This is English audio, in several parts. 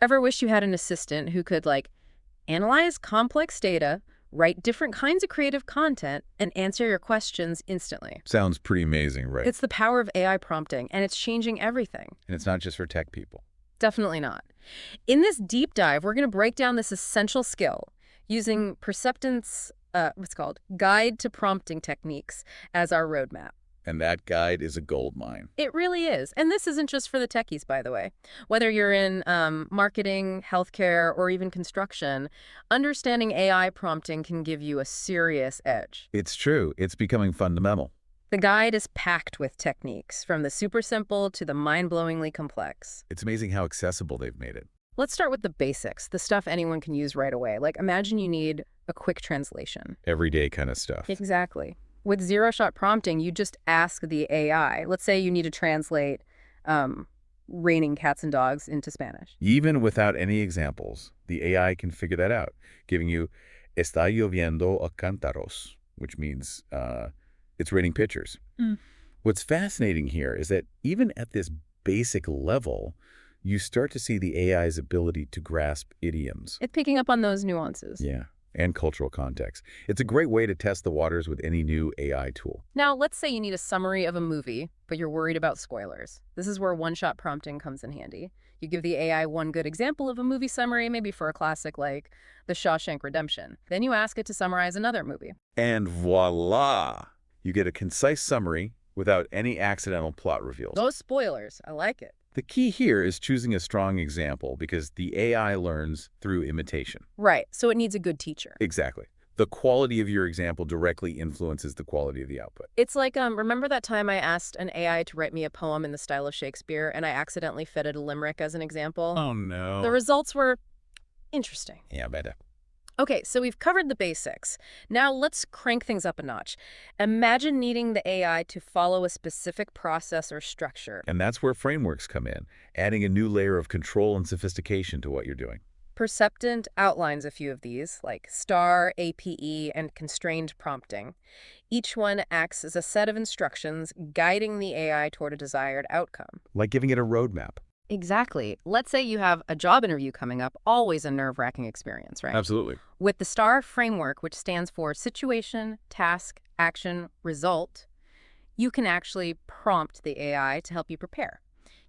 Ever wish you had an assistant who could, like, analyze complex data, write different kinds of creative content, and answer your questions instantly? Sounds pretty amazing, right? It's the power of AI prompting, and it's changing everything. And it's not just for tech people. Definitely not. In this deep dive, we're going to break down this essential skill using Perceptint's, Guide to Prompting Techniques as our roadmap. And that guide is a gold mine. It really is. And this isn't just for the techies, by the way. Whether you're in marketing, healthcare, or even construction, understanding AI prompting can give you a serious edge. It's true. It's becoming fundamental. The guide is packed with techniques, from the super simple to the mind-blowingly complex. It's amazing how accessible they've made it. Let's start with the basics, the stuff anyone can use right away. Like, imagine you need a quick translation. Everyday kind of stuff. Exactly. With zero-shot prompting, you just ask the AI. Let's say you need to translate raining cats and dogs into Spanish. Even without any examples, the AI can figure that out, giving you está lloviendo a cántaros, which means it's raining pitchers. What's fascinating here is that even at this basic level, you start to see the AI's ability to grasp idioms. It's picking up on those nuances. Yeah, and cultural context. It's a great way to test the waters with any new AI tool. Now, let's say you need a summary of a movie, but you're worried about spoilers. This is where one-shot prompting comes in handy. You give the AI one good example of a movie summary, maybe for a classic like The Shawshank Redemption. Then you ask it to summarize another movie. And voila! You get a concise summary without any accidental plot reveals. No spoilers. I like it. The key here is choosing a strong example because the AI learns through imitation. Right, so it needs a good teacher. Exactly. The quality of your example directly influences the quality of the output. It's like, remember that time I asked an AI to write me a poem in the style of Shakespeare and I accidentally fitted a limerick as an example? Oh, no. The results were interesting. Yeah, better. Okay, so we've covered the basics. Now let's crank things up a notch. Imagine needing the AI to follow a specific process or structure. And that's where frameworks come in, adding a new layer of control and sophistication to what you're doing. Perceptint outlines a few of these, like STAR, APE, and constrained prompting. Each one acts as a set of instructions guiding the AI toward a desired outcome. Like giving it a roadmap. Exactly. Let's say you have a job interview coming up, always a nerve-wracking experience, right? Absolutely. With the STAR framework, which stands for situation, task, action, result, you can actually prompt the AI to help you prepare.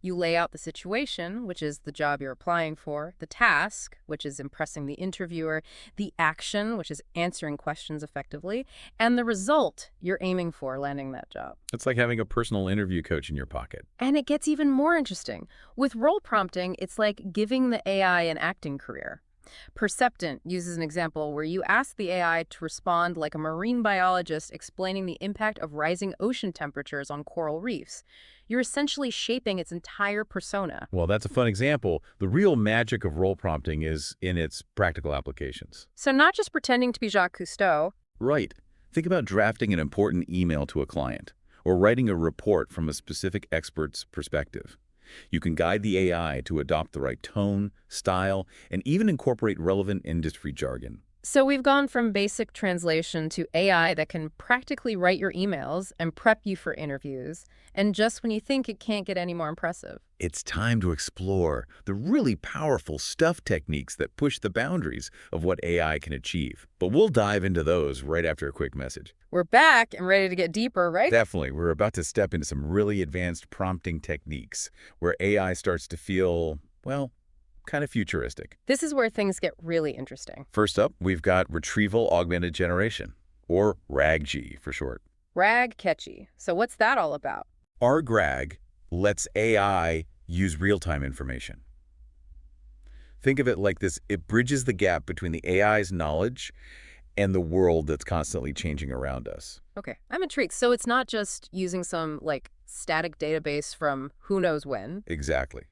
You lay out the situation, which is the job you're applying for, the task, which is impressing the interviewer, the action, which is answering questions effectively, and the result you're aiming for, landing that job. It's like having a personal interview coach in your pocket. And it gets even more interesting. With role prompting, it's like giving the AI an acting career. Perceptint uses an example where you ask the AI to respond like a marine biologist explaining the impact of rising ocean temperatures on coral reefs. You're essentially shaping its entire persona. Well, that's a fun example. The real magic of role prompting is in its practical applications. So not just pretending to be Jacques Cousteau. Right. Think about drafting an important email to a client or writing a report from a specific expert's perspective. You can guide the AI to adopt the right tone, style, and even incorporate relevant industry jargon. So we've gone from basic translation to AI that can practically write your emails and prep you for interviews, and just when you think it can't get any more impressive. It's time to explore the really powerful stuff techniques that push the boundaries of what AI can achieve. But we'll dive into those right after a quick message. We're back and ready to get deeper, right? Definitely. We're about to step into some really advanced prompting techniques where AI starts to feel, well, kind of futuristic. This is where things get really interesting. First up, we've got Retrieval Augmented Generation, or RAG-G for short. RAG-catchy. So what's that all about? RAG lets AI use real-time information. Think of it like this. It bridges the gap between the AI's knowledge and the world that's constantly changing around us. Okay, I'm intrigued. So it's not just using some, like, static database from who knows when. Exactly.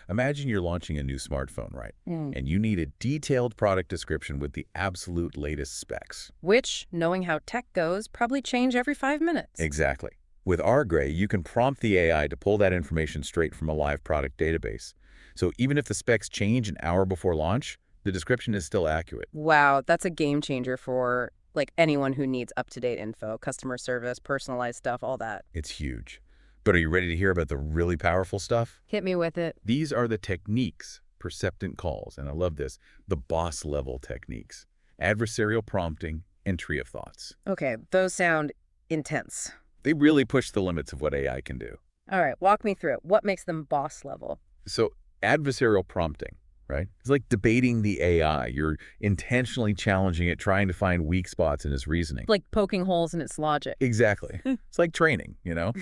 Imagine you're launching a new smartphone, right? And you need a detailed product description with the absolute latest specs. Which, knowing how tech goes, probably change every 5 minutes. Exactly. With RGray, you can prompt the AI to pull that information straight from a live product database. So even if the specs change an hour before launch, the description is still accurate. Wow, that's a game changer for, like, anyone who needs up-to-date info, customer service, personalized stuff, all that. It's huge. But are you ready to hear about the really powerful stuff? Hit me with it. These are the techniques Perceptint calls, and I love this, the boss-level techniques. Adversarial prompting and tree of thoughts. Okay, those sound intense. They really push the limits of what AI can do. All right, walk me through it. What makes them boss level? So adversarial prompting, right? It's like debating the AI. You're intentionally challenging it, trying to find weak spots in its reasoning. Like poking holes in its logic. Exactly. It's like training, you know?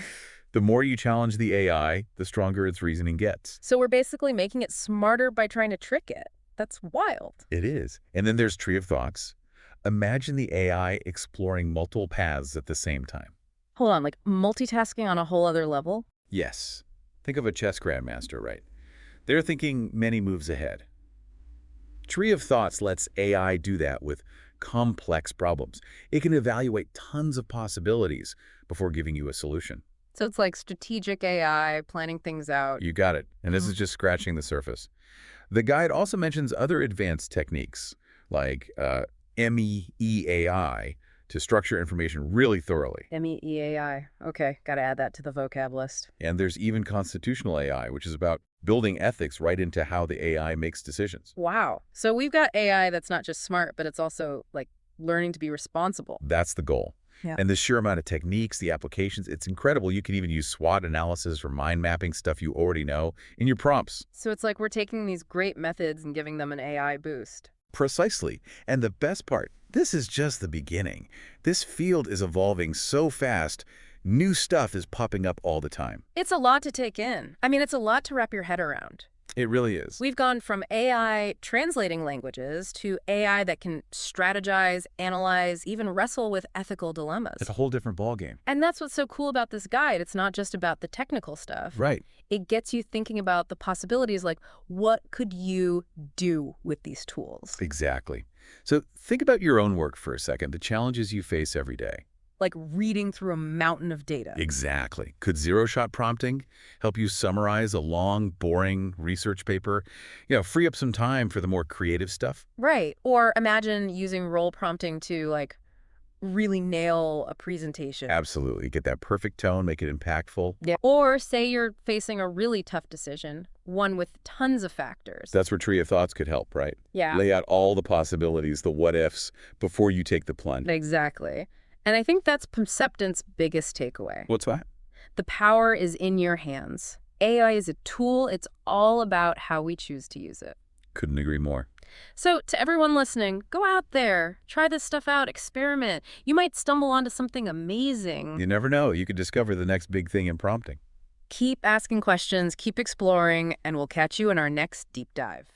The more you challenge the AI, the stronger its reasoning gets. So we're basically making it smarter by trying to trick it. That's wild. It is. And then there's tree of thoughts. Imagine the AI exploring multiple paths at the same time. Hold on, like multitasking on a whole other level? Yes. Think of a chess grandmaster, right? They're thinking many moves ahead. Tree of thoughts lets AI do that with complex problems. It can evaluate tons of possibilities before giving you a solution. So it's like strategic AI, planning things out. You got it. And this is just scratching the surface. The guide also mentions other advanced techniques like MEEAI to structure information really thoroughly. MEEAI. Okay, gotta add that to the vocab list. And there's even constitutional AI, which is about building ethics right into how the AI makes decisions. Wow. So we've got AI that's not just smart, but it's also like learning to be responsible. That's the goal. Yeah. And the sheer amount of techniques, the applications, it's incredible. You can even use SWOT analysis or mind mapping, stuff you already know, in your prompts. So it's like we're taking these great methods and giving them an AI boost. Precisely. And the best part, this is just the beginning. This field is evolving so fast, new stuff is popping up all the time. It's a lot to take in. I mean, it's a lot to wrap your head around. It really is. We've gone from AI translating languages to AI that can strategize, analyze, even wrestle with ethical dilemmas. It's a whole different ballgame. And that's what's so cool about this guide. It's not just about the technical stuff. Right. It gets you thinking about the possibilities, like what could you do with these tools? Exactly. So think about your own work for a second, the challenges you face every day. Like reading through a mountain of data. Exactly. Could zero-shot prompting help you summarize a long, boring research paper? Free up some time for the more creative stuff? Right. Or imagine using role prompting to like really nail a presentation. Absolutely. Get that perfect tone, make it impactful. Yeah. Or say you're facing a really tough decision, one with tons of factors. That's where Tree of Thoughts could help, right? Yeah. Lay out all the possibilities, the what-ifs, before you take the plunge. Exactly. And I think that's Perceptint's biggest takeaway. What's that? The power is in your hands. AI is a tool. It's all about how we choose to use it. Couldn't agree more. So to everyone listening, go out there, try this stuff out, experiment. You might stumble onto something amazing. You never know. You could discover the next big thing in prompting. Keep asking questions, keep exploring, and we'll catch you in our next deep dive.